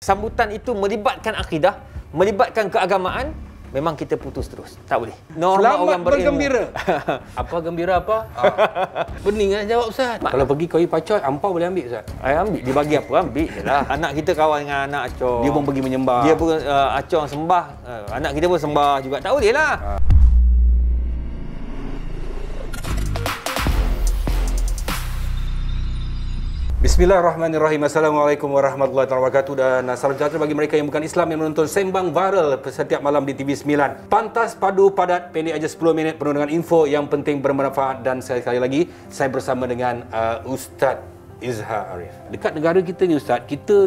Sambutan itu melibatkan akidah, melibatkan keagamaan, memang kita putus terus. Tak boleh. Norma orang bergembira. Apa gembira apa? Bening kan jawab Ustaz. Kalau pergi kau pacoy, ampau boleh ambil Ustaz? Ambil. Dia bagi apa? Ambil je lah. Anak kita kawan dengan anak Acong. Dia pun pergi menyembah. Dia pun Acong sembah. Anak kita pun sembah juga. Tak boleh lah. Bismillahirrahmanirrahim. Assalamualaikum warahmatullahi wabarakatuh. Dan salam sejahtera bagi mereka yang bukan Islam yang menonton Sembang Viral setiap malam di TV9. Pantas, padu, padat, pendek aja 10 minit penuh dengan info yang penting bermanfaat. Dan sekali lagi saya bersama dengan Ustaz Izhar Arif. Dekat negara kita ni Ustaz, kita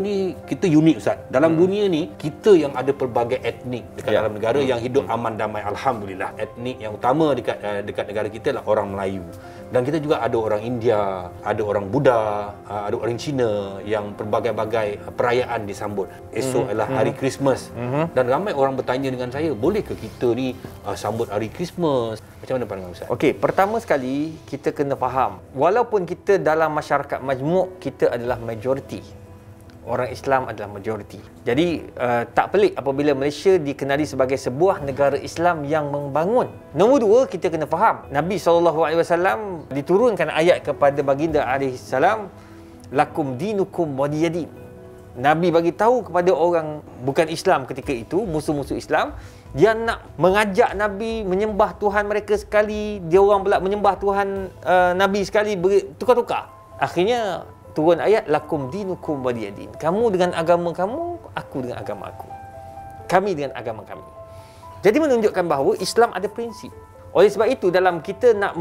unik Ustaz. Dalam dunia ni kita yang ada pelbagai etnik dekat dalam negara yang hidup aman damai, alhamdulillah. Etnik yang utama dekat negara kita adalah orang Melayu. Dan kita juga ada orang India, ada orang Buddha, ada orang Cina yang pelbagai-bagai perayaan disambut. Esok adalah hari Christmas. Dan ramai orang bertanya dengan saya, bolehkah kita ni sambut hari Christmas? Macam mana pandangan Ustaz? Okey, pertama sekali kita kena faham, walaupun kita dalam masyarakat majmuk, kita adalah majoriti. Orang Islam adalah majoriti. Jadi tak pelik apabila Malaysia dikenali sebagai sebuah negara Islam yang membangun. Nombor dua, kita kena faham, Nabi SAW diturunkan ayat kepada baginda alaihissalam, lakum dinukum waliyadin. Nabi bagi tahu kepada orang bukan Islam ketika itu, musuh-musuh Islam, dia nak mengajak Nabi menyembah Tuhan mereka sekali, dia orang pula menyembah Tuhan Nabi sekali, tukar-tukar. Akhirnya turun ayat lakum dinukum waliyadin. Kamu dengan agama kamu, aku dengan agama aku. Kami dengan agama kami. Jadi menunjukkan bahawa Islam ada prinsip. Oleh sebab itu dalam kita nak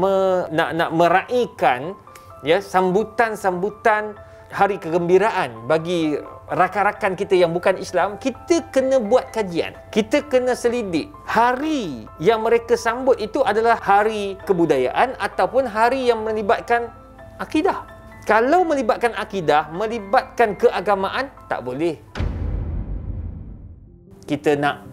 meraihkan sambutan-sambutan hari kegembiraan bagi rakan-rakan kita yang bukan Islam, kita kena buat kajian. Kita kena selidik. Hari yang mereka sambut itu adalah hari kebudayaan ataupun hari yang melibatkan akidah. Kalau melibatkan akidah, melibatkan keagamaan, tak boleh. Kita nak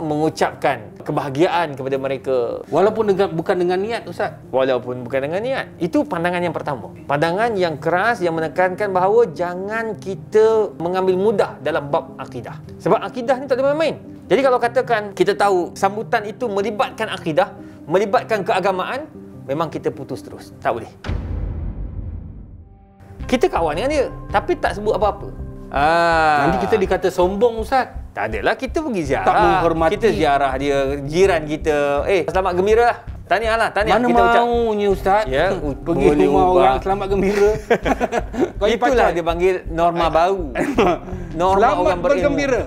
mengucapkan kebahagiaan kepada mereka. Walaupun bukan dengan niat Ustaz. Walaupun bukan dengan niat. Itu pandangan yang pertama. Pandangan yang keras yang menekankan bahawa jangan kita mengambil mudah dalam bab akidah. Sebab akidah ni tak ada main-main. Jadi kalau katakan kita tahu sambutan itu melibatkan akidah, melibatkan keagamaan, memang kita putus terus. Tak boleh. Kita kawan dengan dia, tapi tak sebut apa-apa. Nanti kita dikata sombong Ustaz. Tak adalah, kita pergi ziarah. Tak menghormati. Kita ziarah dia, jiran kita. Selamat gembira lah. Tahniah lah, tahniah. Mana kita maunya Ustaz? Ya, pergi rumah orang selamat gembira. Itulah dia panggil norma baru. Norma selamat orang bergembira.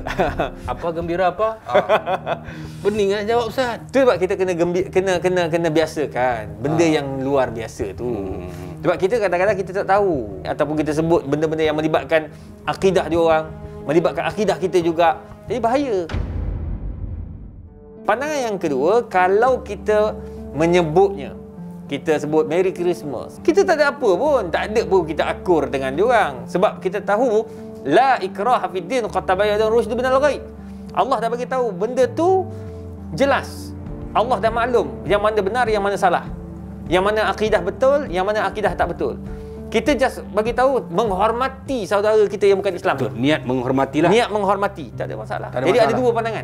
Apa gembira apa? Bening kan jawab Ustaz. Itu sebab kita kena biasakan benda yang luar biasa tu. Sebab kita kadang-kadang kita tak tahu, ataupun kita sebut benda-benda yang melibatkan akidah dia orang, melibatkan akidah kita juga. Jadi bahaya. Pandangan yang kedua, kalau kita menyebutnya, kita sebut Merry Christmas, kita tak ada apa pun, tak ada pun kita akur dengan dia orang. Sebab kita tahu la ikraha fid din qad tabayyana rusydu minal ghayy. Allah dah bagi tahu benda tu jelas. Allah dah maklum yang mana benar, yang mana salah. Yang mana akidah betul, yang mana akidah tak betul. Kita just bagi tahu menghormati saudara kita yang bukan Islam. Betul. Niat menghormatilah. Niat menghormati, tak ada masalah. Jadi ada dua pandangan.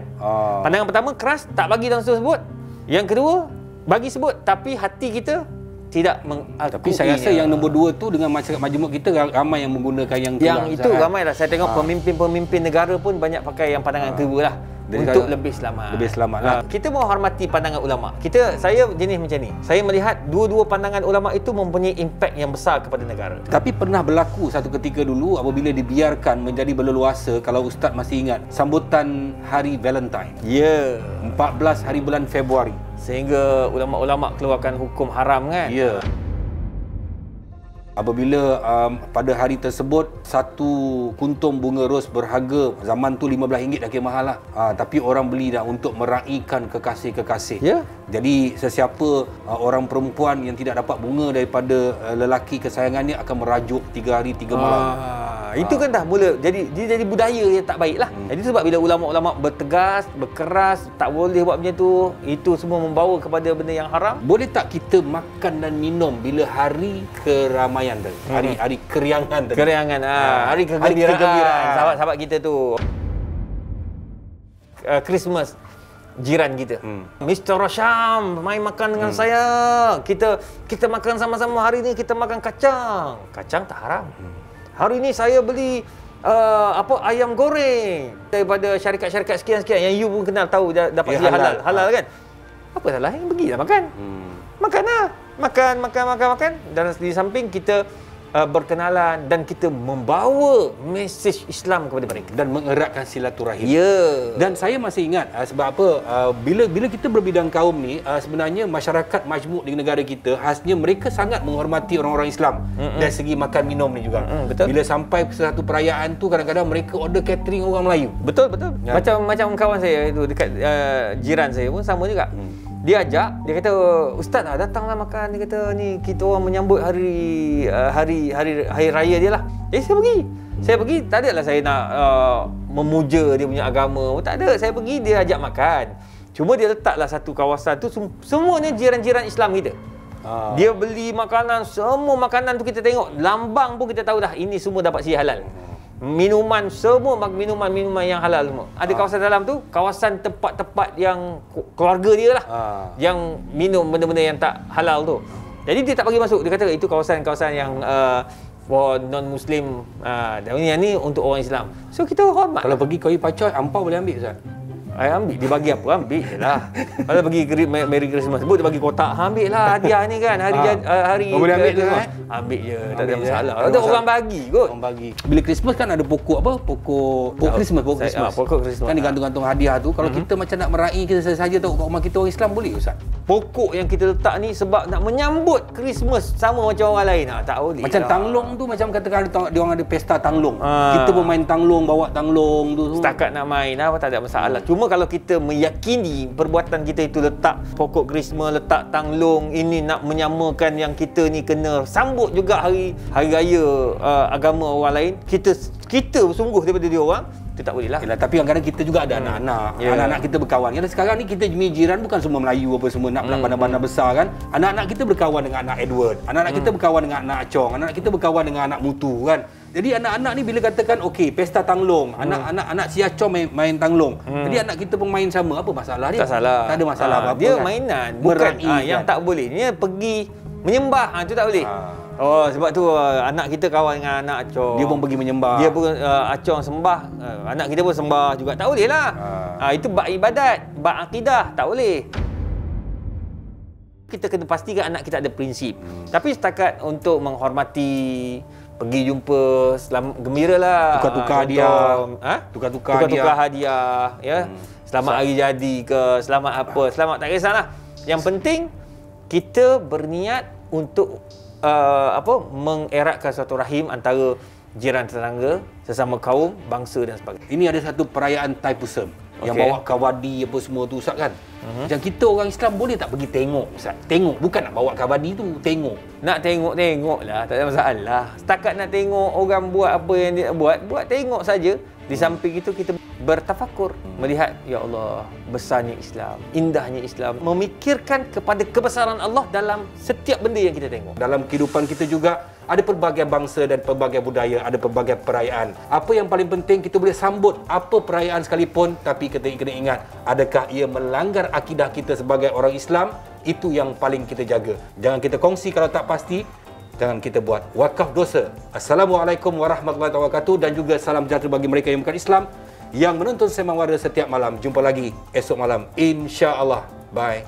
Pandangan pertama keras, tak bagi langsung sebut. Yang kedua, bagi sebut tapi hati kita tidak mengakuinya. Tapi saya rasa yang nombor dua tu dengan masyarakat majmuk kita ramai yang menggunakan yang itu ramailah. Saya tengok pemimpin-pemimpin negara pun banyak pakai yang pandangan kedua lah. Untuk lebih selamat. Lebih selamat lah. Kita menghormati pandangan ulama. Saya jenis macam ni. Saya melihat dua-dua pandangan ulama itu mempunyai impak yang besar kepada negara. Tapi pernah berlaku satu ketika dulu apabila dibiarkan menjadi berleluasa, kalau Ustaz masih ingat, sambutan hari Valentine. Ya. 14 hari bulan Februari. Sehingga ulama-ulama keluarkan hukum haram kan? Ya. Apabila pada hari tersebut satu kuntum bunga ros berharga zaman tu RM15 dah kira mahal lah. Tapi orang beli dah untuk meraihkan kekasih-kekasih. Ya. Jadi sesiapa orang perempuan yang tidak dapat bunga daripada lelaki kesayangannya akan merajuk 3 hari 3 malam. Itu kan dah mula jadi budaya yang tak baik lah. Jadi sebab bila ulama-ulama bertegas, berkeras, tak boleh buat macam tu, itu semua membawa kepada benda yang haram. Boleh tak kita makan dan minum bila hari keramaian tadi? Hari keriangan tadi. Keriangan, hari kegembiraan. Sahabat-sahabat kita tu. Christmas jiran kita. Mr. Rosham, mai makan dengan saya. Kita makan sama-sama hari ni, kita makan kacang. Kacang tak haram. Hari ni saya beli ayam goreng daripada syarikat-syarikat sekian-sekian yang you pun kenal, tahu dapat dia halal kan. Apa salah yang pergilah makan. Makanlah. Makan. Dan di samping kita berkenalan dan kita membawa mesej Islam kepada mereka dan mengeratkan silaturahim. Dan saya masih ingat sebab apa, bila kita berbidang kaum ni, sebenarnya masyarakat majmuk di negara kita khasnya mereka sangat menghormati orang-orang Islam dari segi makan minum ni juga. Betul. Bila sampai satu perayaan tu, kadang-kadang mereka order catering orang Melayu. Betul. Ya. Macam kawan saya itu dekat jiran saya pun sama juga. Dia ajak, dia kata, "Ustaz, datanglah makan." Dia kata, "Ni kita orang menyambut hari raya dia lah." Jadi saya pergi, tak adalah saya nak memuja dia punya agama. Tak ada, saya pergi, dia ajak makan. Cuma dia letaklah satu kawasan tu semuanya jiran-jiran Islam kita. Dia beli makanan, semua makanan tu kita tengok, lambang pun kita tahu dah ini semua dapat si halal. Minuman, semua minuman yang halal semua. Ada kawasan dalam tu, kawasan tempat-tempat yang keluarga dia lah, yang minum benda-benda yang tak halal tu. Jadi dia tak bagi masuk. Dia kata itu kawasan-kawasan yang for non-Muslim, dan yang ni untuk orang Islam. So kita hormat. Kalau pergi kau pacoy, ampau boleh ambil Ustaz? Ambil, dia bagi apa? Ambil je lah. Kalau bagi Merry Christmas, sebut dia bagi kotak, ambil lah hadiah ni kan. Hari boleh ambil je lah. Ambil je, tak ada masalah. Ada orang bagi kot. Orang bagi. Bila Christmas kan ada pokok apa? Pokok Christmas. Pokok Christmas. Kan digantung-gantung hadiah tu. Kalau kita macam nak meraih kita saja tahu kat rumah kita orang Islam, boleh Ustaz? Pokok yang kita letak ni sebab nak menyambut Christmas sama macam orang lain. Tak boleh. Macam tanglong tu, macam katakan dia orang ada pesta tanglong. Kita pun main tanglong, bawa tanglong tu. Setakat nak main apa, tak ada masalah. Cuma kalau kita meyakini perbuatan kita itu letak pokok Christmas, letak tanglong, ini nak menyamakan yang kita ni kena sambut juga hari raya agama orang lain, kita sungguh daripada dia orang, itu tak boleh lah. Tapi kadang-kadang kita juga ada anak-anak. Anak-anak kita berkawan. Karena sekarang ni kita jiran bukan semua Melayu apa semua, nak bandar-bandar besar kan. Anak-anak kita berkawan dengan anak Edward. Anak-anak kita berkawan dengan anak Acong. Anak-anak kita berkawan dengan anak Mutu kan. Jadi anak-anak ni bila katakan okey, pesta tanglong, anak si Acong main tanglong. Jadi anak kita pun main sama, apa masalah dia? Tak salah. Tak ada masalah apa-apa. Dia kan? mainan, bukan yang tak boleh. Dia pergi menyembah, itu tak boleh. Sebab tu anak kita kawan dengan anak Acong. Dia pun pergi menyembah. Dia pun Acong sembah, anak kita pun sembah juga. Tak boleh lah. Itu bab ibadat, bab akidah, tak boleh. Kita kena pastikan anak kita ada prinsip. Tapi setakat untuk menghormati, pergi jumpa, gembiralah. Tukar-tukar hadiah. Tukar-tukar hadiah, ya. Selamat hari jadi ke, selamat apa, selamat tak kisahlah. Yang penting kita berniat untuk mengeratkan suatu rahim antara jiran tetangga, sesama kaum, bangsa dan sebagainya. Ini ada satu perayaan Thaipusam yang bawa kawadi apa semua tu Ustaz kan. Macam kita orang Islam boleh tak pergi tengok Ustaz? Tengok, bukan nak bawa kawadi tu, tengok. Nak tengok lah, tak ada masalah. Setakat nak tengok orang buat apa yang dia buat tengok saja. Di samping itu kita bertafakur, melihat ya Allah, besarnya Islam, indahnya Islam, memikirkan kepada kebesaran Allah dalam setiap benda yang kita tengok. Dalam kehidupan kita juga ada pelbagai bangsa dan pelbagai budaya, ada pelbagai perayaan. Apa yang paling penting, kita boleh sambut apa perayaan sekalipun, tapi kita kena ingat, adakah ia melanggar akidah kita sebagai orang Islam? Itu yang paling kita jaga. Jangan kita kongsi kalau tak pasti. Jangan kita buat wakaf dosa. Assalamualaikum warahmatullahi wabarakatuh, dan juga salam sejahtera bagi mereka yang bukan Islam yang menonton Sembang Waral setiap malam. Jumpa lagi esok malam, insya-Allah. Bye.